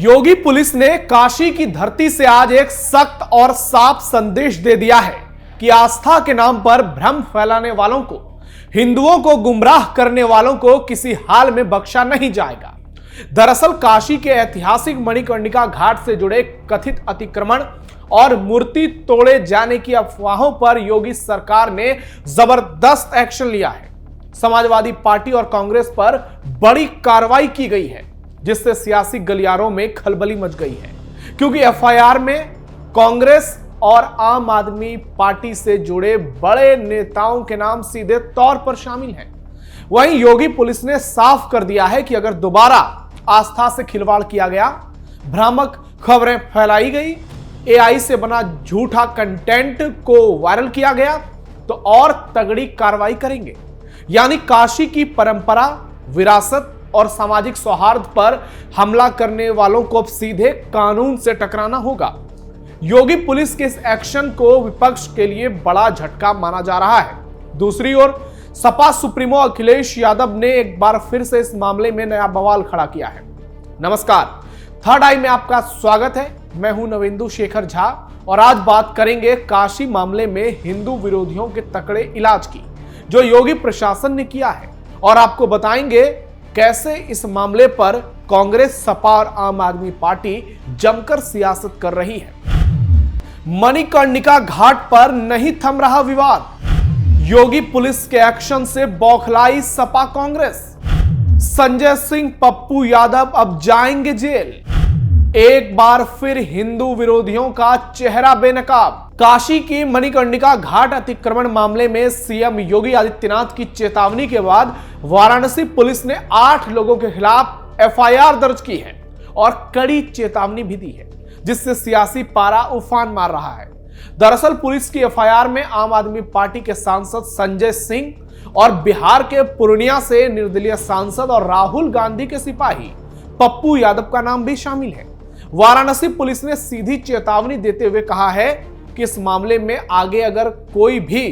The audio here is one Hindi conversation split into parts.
योगी पुलिस ने काशी की धरती से आज एक सख्त और साफ संदेश दे दिया है कि आस्था के नाम पर भ्रम फैलाने वालों को, हिंदुओं को गुमराह करने वालों को किसी हाल में बख्शा नहीं जाएगा। दरअसल काशी के ऐतिहासिक मणिकर्णिका घाट से जुड़े कथित अतिक्रमण और मूर्ति तोड़े जाने की अफवाहों पर योगी सरकार ने जबरदस्त एक्शन लिया है। समाजवादी पार्टी और कांग्रेस पर बड़ी कार्रवाई की गई है, जिससे सियासी गलियारों में खलबली मच गई है, क्योंकि एफआईआर में कांग्रेस और आम आदमी पार्टी से जुड़े बड़े नेताओं के नाम सीधे तौर पर शामिल हैं। वहीं योगी पुलिस ने साफ कर दिया है कि अगर दोबारा आस्था से खिलवाड़ किया गया, भ्रामक खबरें फैलाई गई, एआई से बना झूठा कंटेंट को वायरल किया गया, तो और तगड़ी कार्रवाई करेंगे। यानी काशी की परंपरा, विरासत और सामाजिक सौहार्द पर हमला करने वालों को अब सीधे कानून से टकराना होगा। योगी पुलिस के इस एक्शन को विपक्ष के लिए बड़ा झटका माना जा रहा है। दूसरी ओर सपा सुप्रीमो अखिलेश यादव ने एक बार फिर से इस मामले में नया बवाल खड़ा किया है। नमस्कार, थर्ड आई में आपका स्वागत है। मैं हूं नवेंदु शेखर झा और आज बात करेंगे काशी मामले में हिंदू विरोधियों के तकड़े इलाज की, जो योगी प्रशासन ने किया है, और आपको बताएंगे कैसे इस मामले पर कांग्रेस, सपा और आम आदमी पार्टी जमकर सियासत कर रही है। मणिकर्णिका घाट पर नहीं थम रहा विवाद, योगी पुलिस के एक्शन से बौखलाई सपा कांग्रेस। संजय सिंह, पप्पू यादव अब जाएंगे जेल। एक बार फिर हिंदू विरोधियों का चेहरा बेनकाब। काशी की मणिकर्णिका घाट अतिक्रमण मामले में सीएम योगी आदित्यनाथ की चेतावनी के बाद वाराणसी पुलिस ने 8 लोगों के खिलाफ एफआईआर दर्ज की है और कड़ी चेतावनी भी दी है, जिससे सियासी पारा उफान मार रहा है। दरअसल पुलिस की एफआईआर में आम आदमी पार्टी के सांसद संजय सिंह और बिहार के पूर्णिया से निर्दलीय सांसद और राहुल गांधी के सिपाही पप्पू यादव का नाम भी शामिल है। वाराणसी पुलिस ने सीधी चेतावनी देते हुए कहा है कि इस मामले में आगे अगर कोई भी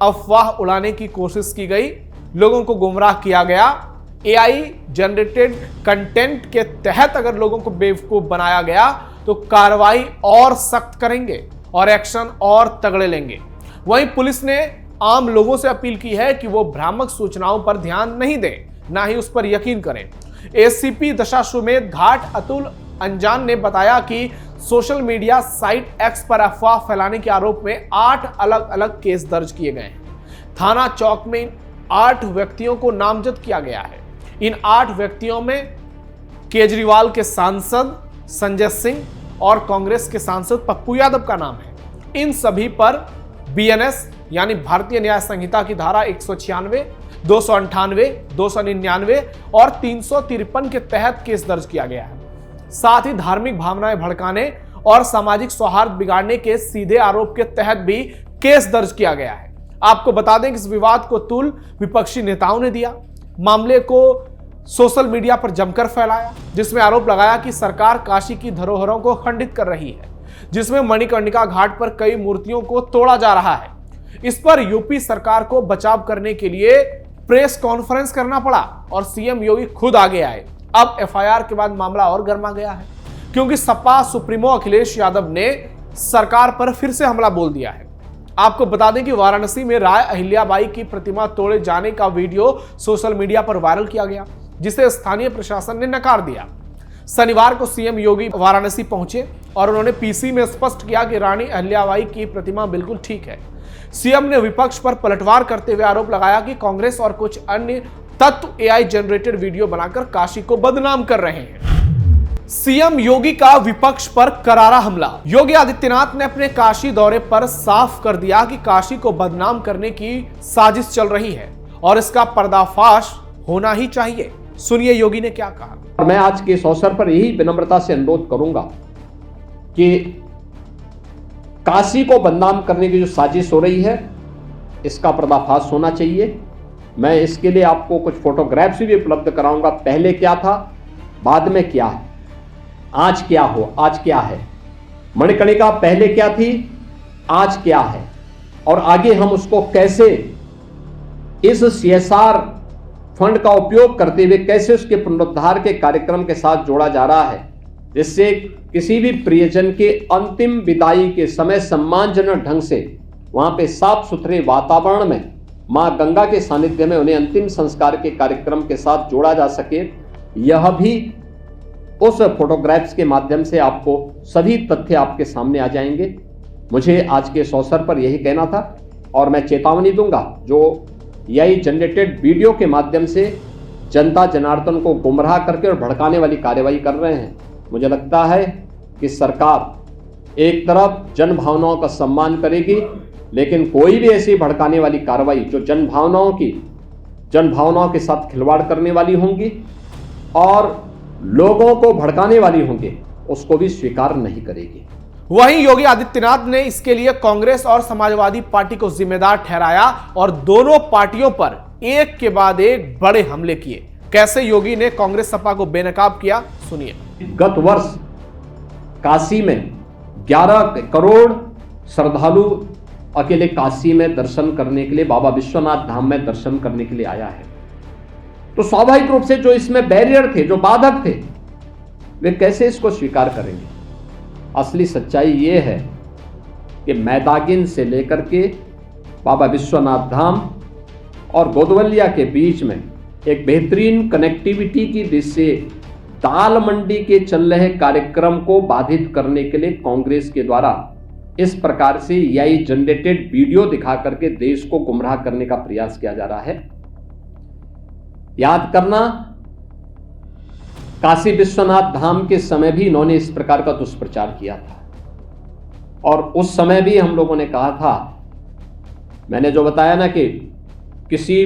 अफवाह उड़ाने की कोशिश की गई, लोगों को गुमराह किया गया, एआई जनरेटेड कंटेंट के तहत अगर लोगों को बेवकूफ बनाया गया, तो कार्रवाई और सख्त करेंगे और एक्शन और तगड़े लेंगे। वहीं पुलिस ने आम लोगों से अपील की है कि वो भ्रामक सूचनाओं पर ध्यान नहीं दें, ना ही उस पर यकीन करें। एसीपी दशाश्वमेध घाट अतुल अंजान ने बताया कि सोशल मीडिया साइट एक्स पर अफवाह फैलाने के आरोप में 8 अलग अलग केस दर्ज किए गए हैं। थाना चौक में इन 8 व्यक्तियों को नामजद किया गया है। इन 8 व्यक्तियों में केजरीवाल के सांसद संजय सिंह और कांग्रेस के सांसद पप्पू यादव का नाम है। इन सभी पर बीएनएस यानी भारतीय न्याय संहिता की धारा 196, 298, 299 और 353 के तहत केस दर्ज किया गया है। साथ ही धार्मिक भावनाएं भड़काने और सामाजिक सौहार्द बिगाड़ने के सीधे आरोप के तहत भी केस दर्ज किया गया है। आपको बता दें कि इस विवाद को तुल विपक्षी नेताओं ने दिया, मामले को सोशल मीडिया पर जमकर फैलाया, जिसमें आरोप लगाया कि सरकार काशी की धरोहरों को खंडित कर रही है, जिसमें मणिकर्णिका घाट पर कई मूर्तियों को तोड़ा जा रहा है। इस पर यूपी सरकार को बचाव करने के लिए प्रेस कॉन्फ्रेंस करना पड़ा और सीएम योगी खुद आगे आए। अब एफआईआर के बाद मामला और गर्मा गया है, क्योंकि सपा सुप्रीमो अखिलेश यादव ने सरकार पर फिर से हमला बोल दिया है। आपको बता दें कि वाराणसी में राय अहिल्याबाई की प्रतिमा तोड़े जाने का वीडियो सोशल मीडिया पर वायरल किया गया, जिसे स्थानीय प्रशासन ने नकार दिया। शनिवार को सीएम योगी वाराणसी पहुंचे और उन्होंने पीसी में स्पष्ट किया कि रानी अहिल्याबाई की प्रतिमा बिल्कुल ठीक है। सीएम ने विपक्ष पर पलटवार करते हुए आरोप लगाया कि कांग्रेस और कुछ अन्य तत्व एआई जनरेटेड वीडियो बनाकर काशी को बदनाम कर रहे हैं। सीएम योगी का विपक्ष पर करारा हमला। योगी आदित्यनाथ ने अपने काशी दौरे पर साफ कर दिया कि काशी को बदनाम करने की साजिश चल रही है और इसका पर्दाफाश होना ही चाहिए। सुनिए योगी ने क्या कहा। मैं आज के इस अवसर पर यही विनम्रता से अनुरोध करूंगा कि काशी को बदनाम करने की जो साजिश हो रही है, इसका पर्दाफाश होना चाहिए। मैं इसके लिए आपको कुछ फोटोग्राफ्स भी उपलब्ध कराऊंगा। पहले क्या था, बाद में क्या है, आज क्या है। मणिकर्णिका पहले क्या थी, आज क्या है, और आगे हम उसको कैसे इस सीएसआर फंड का उपयोग करते हुए कैसे उसके पुनरुद्धार के कार्यक्रम के साथ जोड़ा जा रहा है, जिससे किसी भी प्रियजन के अंतिम विदाई के समय सम्मानजनक ढंग से वहां पे साफ सुथरे वातावरण में मां गंगा के सानिध्य में उन्हें अंतिम संस्कार के कार्यक्रम के साथ जोड़ा जा सके। यह भी उस फोटोग्राफ्स के माध्यम से आपको सभी तथ्य आपके सामने आ जाएंगे। मुझे आज के इस अवसर पर यही कहना था और मैं चेतावनी दूंगा जो यही जनरेटेड वीडियो के माध्यम से जनता जनार्दन को गुमराह करके और भड़काने वाली कार्रवाई कर रहे हैं। मुझे लगता है कि सरकार एक तरफ जन भावनाओं का सम्मान करेगी, लेकिन कोई भी ऐसी भड़काने वाली कार्रवाई जो जन भावनाओं के साथ खिलवाड़ करने वाली होंगी और लोगों को भड़काने वाली होंगी, उसको भी स्वीकार नहीं करेगी। वहीं योगी आदित्यनाथ ने इसके लिए कांग्रेस और समाजवादी पार्टी को जिम्मेदार ठहराया और दोनों पार्टियों पर एक के बाद एक बड़े हमले किए। कैसे योगी ने कांग्रेस सपा को बेनकाब किया, सुनिए। गत वर्ष काशी में 11 करोड़ श्रद्धालु अकेले काशी में दर्शन करने के लिए, बाबा विश्वनाथ धाम में दर्शन करने के लिए आया है। तो स्वाभाविक रूप से जो इसमें बैरियर थे, जो बाधक थे, वे कैसे इसको स्वीकार करेंगे। असली सच्चाई यह है कि मैदागिन से लेकर के बाबा विश्वनाथ धाम और गोदवलिया के बीच में एक बेहतरीन कनेक्टिविटी की दृष्टि से दाल मंडी के चल रहे कार्यक्रम को बाधित करने के लिए कांग्रेस के द्वारा इस प्रकार से यही जनरेटेड वीडियो दिखा करके देश को गुमराह करने का प्रयास किया जा रहा है। याद करना, काशी विश्वनाथ धाम के समय भी इन्होंने इस प्रकार का दुष्प्रचार किया था और उस समय भी हम लोगों ने कहा था, मैंने जो बताया ना कि किसी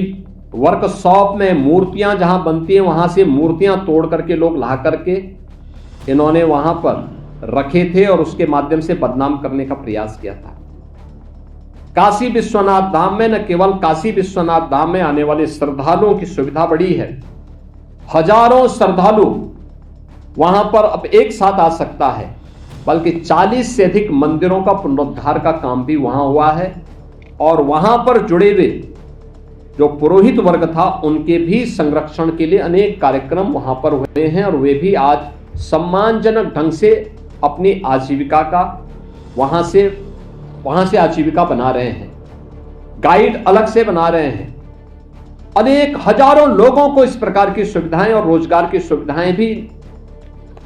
वर्कशॉप में मूर्तियां जहां बनती हैं वहां से मूर्तियां तोड़ करके लोग ला करके इन्होंने वहां पर रखे थे और उसके माध्यम से बदनाम करने का प्रयास किया था। काशी विश्वनाथ धाम में न केवल काशी विश्वनाथ धाम में आने वाले श्रद्धालुओं की सुविधा बढ़ी है, हजारों श्रद्धालु वहां पर अब एक साथ आ सकता है, बल्कि 40 से अधिक मंदिरों का पुनरुद्धार का काम भी वहां हुआ है और वहां पर जुड़े हुए जो पुरोहित वर्ग था उनके भी संरक्षण के लिए अनेक कार्यक्रम वहां पर हुए हैं और वे भी आज सम्मानजनक ढंग से अपनी आजीविका का वहां से आजीविका बना रहे हैं, गाइड अलग से बना रहे हैं। अनेक हजारों लोगों को इस प्रकार की सुविधाएं और रोजगार की सुविधाएं भी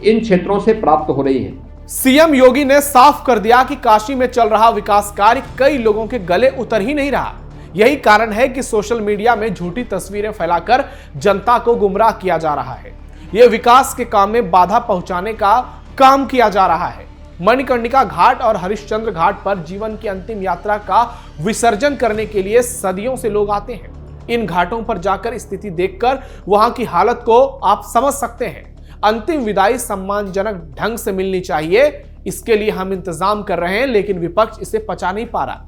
इन क्षेत्रों से प्राप्त हो रही हैं। सीएम योगी ने साफ कर दिया कि काशी में चल रहा विकास कार्य कई लोगों के गले उतर ही नहीं रहा। यही कारण है कि सोशल मीडिया में झूठी तस्वीरें फैलाकर जनता को गुमराह किया जा रहा है। यह विकास के काम में बाधा पहुंचाने का काम किया जा रहा है। मणिकर्णिका घाट और हरिश्चंद्र घाट पर जीवन की अंतिम यात्रा का विसर्जन करने के लिए सदियों से लोग आते हैं। इन घाटों पर जाकर स्थिति देखकर वहां की हालत को आप समझ सकते हैं। अंतिम विदाई सम्मानजनक ढंग से मिलनी चाहिए, इसके लिए हम इंतजाम कर रहे हैं, लेकिन विपक्ष इसे पचा नहीं पा रहा।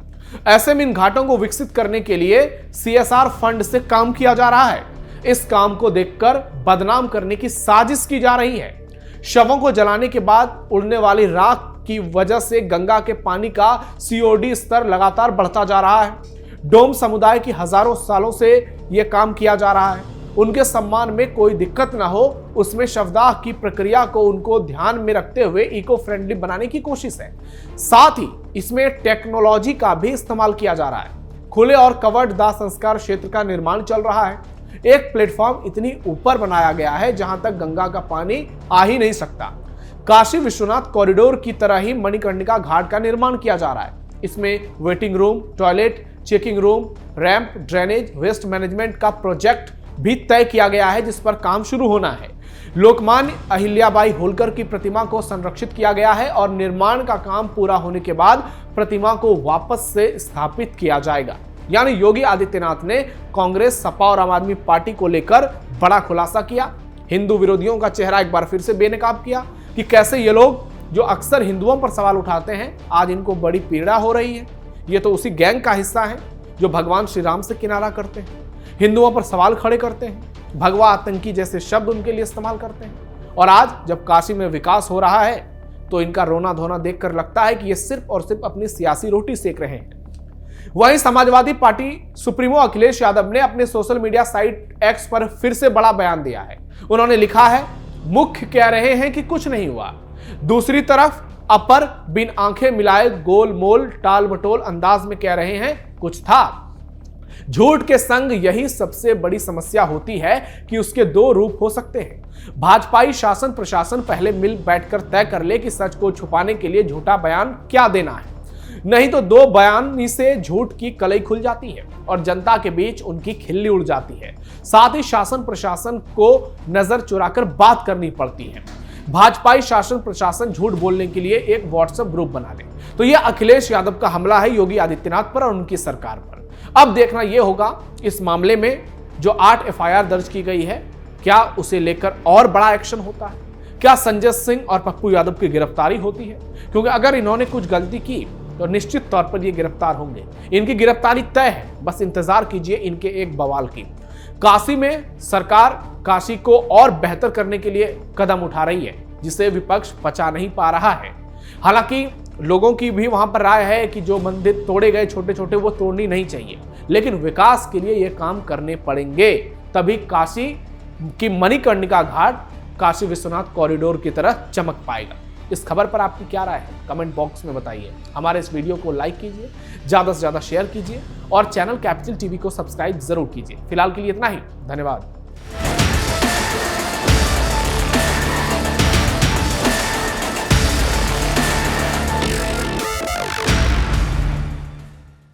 ऐसे में इन घाटों को विकसित करने के लिए CSR फंड से काम किया जा रहा है। इस काम को देखकर बदनाम करने की साजिश की जा रही है। शवों को जलाने के बाद उड़ने वाली राख की वजह से गंगा के पानी का COD स्तर लगातार बढ़ता जा रहा है। डोम समुदाय की हजारों सालों से यह काम किया जा रहा है। उनके सम्मान में कोई दिक्कत ना हो, उसमें शवदाह की प्रक्रिया को उनको ध्यान में रखते हुए इको फ्रेंडली बनाने की कोशिश है। साथ ही इसमें टेक्नोलॉजी का भी इस्तेमाल किया जा रहा है। खुले और कवर्ड दाह संस्कार क्षेत्र का निर्माण चल रहा है। एक प्लेटफॉर्म इतनी ऊपर बनाया गया है जहां तक गंगा का पानी आ ही नहीं सकता। काशी विश्वनाथ कॉरिडोर की तरह ही मणिकर्णिका घाट का निर्माण किया जा रहा है। इसमें waiting room, toilet, checking room, ramp, drainage, waste management का प्रोजेक्ट भी तय किया गया है, जिस पर काम शुरू होना है। लोकमान्य अहिल्याबाई होलकर की प्रतिमा को संरक्षित किया गया है और निर्माण का काम पूरा होने के बाद प्रतिमा को वापस से स्थापित किया जाएगा। यानी योगी आदित्यनाथ ने कांग्रेस, सपा और आम आदमी पार्टी को लेकर बड़ा खुलासा किया। हिंदू विरोधियों का चेहरा एक बार फिर से बेनकाब किया कि कैसे ये लोग जो अक्सर हिंदुओं पर सवाल उठाते हैं, आज इनको बड़ी पीड़ा हो रही है। ये तो उसी गैंग का हिस्सा है जो भगवान श्री राम से किनारा करते हैं, हिंदुओं पर सवाल खड़े करते हैं, भगवा आतंकी जैसे शब्द उनके लिए इस्तेमाल करते हैं। और आज जब काशी में विकास हो रहा है तो इनका रोना धोना देखकर लगता है कि ये सिर्फ और सिर्फ अपनी सियासी रोटी सेक रहे हैं। वहीं समाजवादी पार्टी सुप्रीमो अखिलेश यादव ने अपने सोशल मीडिया साइट X पर फिर से बड़ा बयान दिया है। उन्होंने लिखा है, मुख्य कह रहे हैं कि कुछ नहीं हुआ, दूसरी तरफ अपर बिन आंखें मिलाए गोलमोल टाल मटोल अंदाज में कह रहे हैं कुछ था। झूठ के संग यही सबसे बड़ी समस्या होती है कि उसके दो रूप हो सकते हैं। भाजपाई शासन प्रशासन पहले मिल बैठकर तय कर ले कि सच को छुपाने के लिए झूठा बयान क्या देना है, नहीं तो दो बयानी से झूठ की कलई खुल जाती है और जनता के बीच उनकी खिल्ली उड़ जाती है। साथ ही शासन प्रशासन को नजर चुराकर बात करनी पड़ती है। भाजपाई शासन प्रशासन झूठ बोलने के लिए एक व्हाट्सएप ग्रुप बना ले, तो यह अखिलेश यादव का हमला है योगी आदित्यनाथ पर और उनकी सरकार पर। अब देखना यह होगा इस मामले में जो 8 एफआईआर दर्ज की गई है, क्या उसे लेकर और बड़ा एक्शन होता है, क्या संजय सिंह और पप्पू यादव की गिरफ्तारी होती है, क्योंकि अगर इन्होंने कुछ गलती की तो निश्चित तौर पर ये गिरफ्तार होंगे। इनकी गिरफ्तारी तय है, बस इंतजार कीजिए इनके एक बवाल की। काशी में सरकार काशी को और बेहतर करने के लिए कदम उठा रही है, जिसे विपक्ष पचा नहीं पा रहा है। हालांकि लोगों की भी वहां पर राय है कि जो मंदिर तोड़े गए छोटे छोटे वो तोड़नी नहीं चाहिए, लेकिन विकास के लिए ये काम करने पड़ेंगे, तभी काशी की मणिकर्णिका घाट काशी विश्वनाथ कॉरिडोर की तरह चमक पाएगा। इस खबर पर आपकी क्या राय है, कमेंट बॉक्स में बताइए। हमारे इस वीडियो को लाइक कीजिए, ज्यादा से ज्यादा शेयर कीजिए और चैनल कैपिटल टीवी को सब्सक्राइब जरूर कीजिए। फिलहाल के लिए इतना ही, धन्यवाद।